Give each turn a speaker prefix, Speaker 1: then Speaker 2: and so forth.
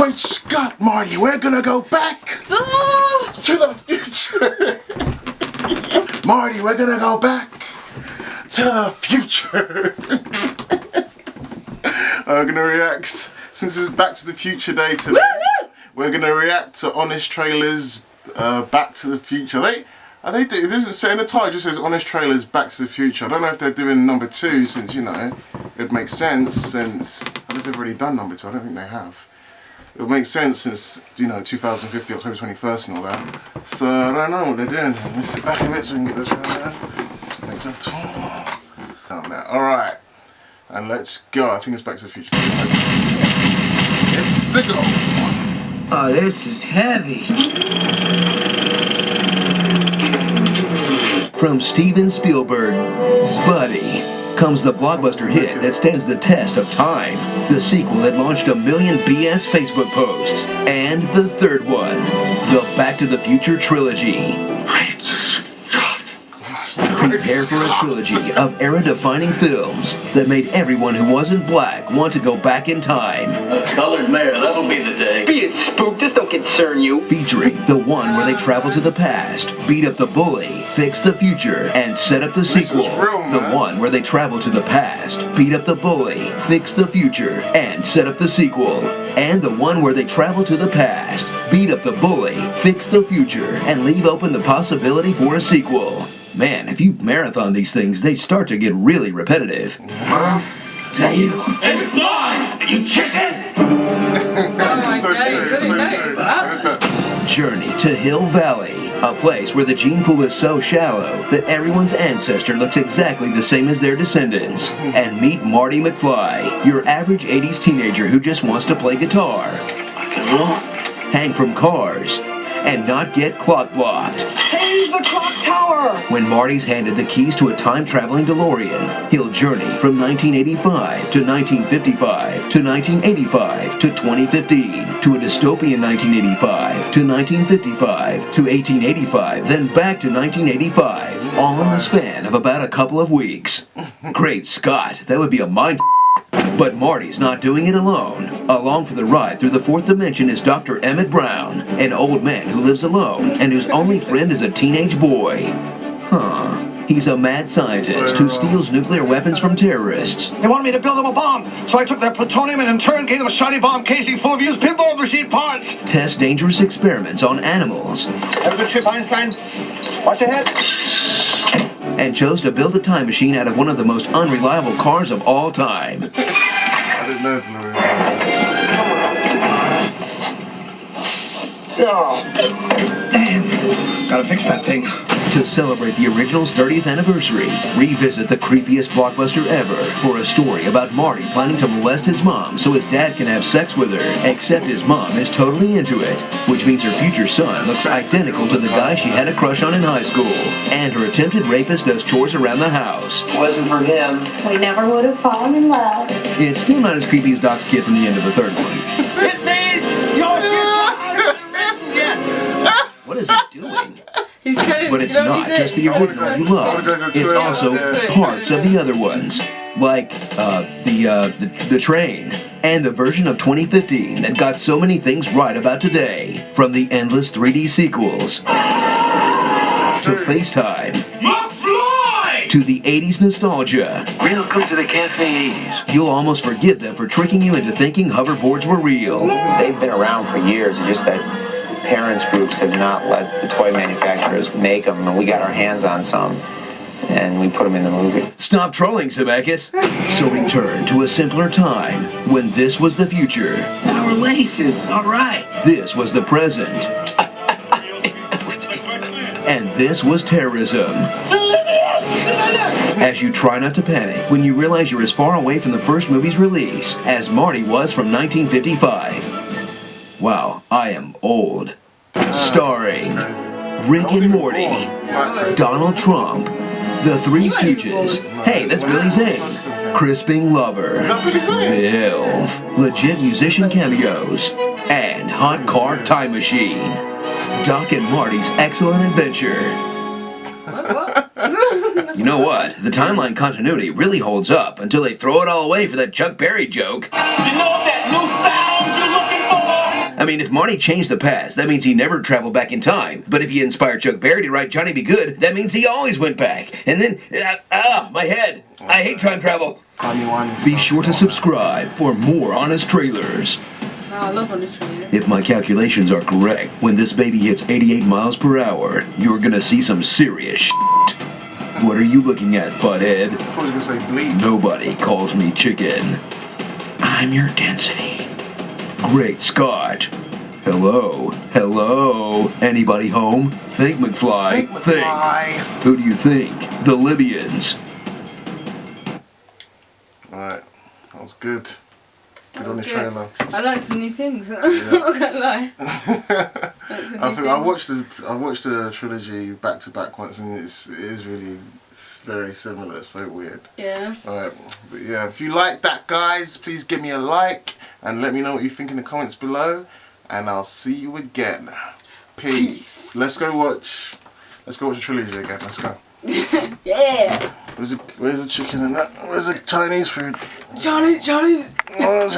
Speaker 1: Great Scott, Marty, we're gonna go back to the future. Marty, we're gonna go back to the future. I'm gonna react, since it's Back to the Future Day today, we're gonna react to Honest Trailers Back to the Future. It doesn't say in the title, it just says Honest Trailers Back to the Future. I don't know if they're doing number 2 since, you know, it would make sense since, unless they've already done number 2, I don't think they have. It would make sense since, you know, 2050, October 21st and all that. So I don't know what they're doing. Let's sit back a bit so we can get this right there. Thanks for alright. And let's go. I think it's Back to the Future. Let's go.
Speaker 2: Oh, this is heavy.
Speaker 3: From Steven Spielberg's Buddy comes the blockbuster hit that stands the test of time, the sequel that launched 1 million BS Facebook posts, and the third one, the Back to the Future trilogy. Prepare for a trilogy of era-defining films that made everyone who wasn't black want to go back in time.
Speaker 4: A colored mayor, that'll be the day.
Speaker 2: Beat it, spook. This don't concern you.
Speaker 3: Featuring the one where they travel to the past, beat up the bully, fix the future, and set up the sequel. The one where they travel to the past, beat up the bully, fix the future, and set up the sequel. And the one where they travel to the past, beat up the bully, fix the future, and leave open the possibility for a sequel. Man, if you marathon these things, they start to get really repetitive.
Speaker 2: Is that you?
Speaker 4: Hey, McFly! You chicken!
Speaker 3: Journey to Hill Valley, a place where the gene pool is so shallow that everyone's ancestor looks exactly the same as their descendants. And meet Marty McFly, your average 80s teenager who just wants to play guitar, hang from cars, and not get clock blocked.
Speaker 2: Change the clock tower!
Speaker 3: When Marty's handed the keys to a time-traveling DeLorean, he'll journey from 1985 to 1955 to 1985 to 2015 to a dystopian 1985 to 1955 to 1885, then back to 1985, all in the span of about a couple of weeks. Great Scott, that would be a mind. But Marty's not doing it alone. Along for the ride through the fourth dimension is Dr. Emmett Brown, an old man who lives alone and whose only friend is a teenage boy. He's a mad scientist who steals nuclear weapons from terrorists.
Speaker 5: They wanted me to build them a bomb, so I took their plutonium and in turn gave them a shiny bomb casing full of used pinball machine parts.
Speaker 3: Test dangerous experiments on animals.
Speaker 5: Have a good trip, Einstein. Watch ahead.
Speaker 3: And chose to build a time machine out of one of the most unreliable cars of all time.
Speaker 1: I didn't know
Speaker 5: Oh, damn. Gotta fix that thing.
Speaker 3: To celebrate the original's 30th anniversary, revisit the creepiest blockbuster ever for a story about Marty planning to molest his mom so his dad can have sex with her, except his mom is totally into it, which means her future son looks identical to the guy she had a crush on in high school, and her attempted rapist does chores around the house.
Speaker 2: It wasn't for him.
Speaker 6: We never would have fallen in love.
Speaker 3: It's still not as creepy as Doc's kid from the end of the third one.
Speaker 5: It means your future hasn't written yet.
Speaker 3: What is he doing?
Speaker 7: But
Speaker 3: it's not just the original you love. It's also parts of the other ones, like the train, and the version of 2015 that got so many things right about today, from the endless 3D sequels to FaceTime to the 80s nostalgia.
Speaker 2: Welcome to the Cafe 80s.
Speaker 3: You'll almost forgive them for tricking you into thinking hoverboards were real.
Speaker 8: They've been around for years, and just that parents groups have not let the toy manufacturers make them, and we got our hands on some, and we put them in the movie.
Speaker 3: Stop trolling, Zemeckis. So return to a simpler time when this was the future.
Speaker 2: Our laces, all right.
Speaker 3: This was the present. And this was terrorism. As you try not to panic when you realize you're as far away from the first movie's release as Marty was from 1955. Wow, I am old. Starring Rick and Morty, Donald Trump, The Three Stooges. Hey, that's Billy Zane. Crisping Lover, MILF, legit musician cameos, and Hot Car Time Machine. Doc and Marty's Excellent Adventure. You know what? The timeline continuity really holds up until they throw it all away for that Chuck Berry joke.
Speaker 4: You know that new sound you're looking for?
Speaker 3: I mean, if Marty changed the past, that means he never traveled back in time. But if he inspired Chuck Berry to write Johnny Be Good, that means he always went back. And then, my head. I hate time travel. Be sure to subscribe for more honest trailers.
Speaker 7: Oh, I love honest trailers.
Speaker 3: If my calculations are correct, when this baby hits 88 miles per hour, you're gonna see some serious shit. What are you looking at, butthead?
Speaker 1: I thought he was gonna say bleep.
Speaker 3: Nobody calls me chicken. I'm your density. Great Scott. Hello? Hello? Anybody home? Think, McFly.
Speaker 1: Think, McFly.
Speaker 3: Who do you think? The Libyans.
Speaker 1: Alright, that was good. Good on the
Speaker 7: good.
Speaker 1: trailer.
Speaker 7: I learned some new things. I'm not gonna lie.
Speaker 1: I watched the trilogy back to back once, and it is really very similar. It's so weird.
Speaker 7: Yeah.
Speaker 1: Alright, but yeah, if you like that, guys, please give me a like and let me know what you think in the comments below. And I'll see you again. Peace. Let's go watch the trilogy again. Let's go.
Speaker 7: Yeah.
Speaker 1: Where's the chicken and that? Where's the Chinese food?
Speaker 7: Chinese.
Speaker 1: Oh,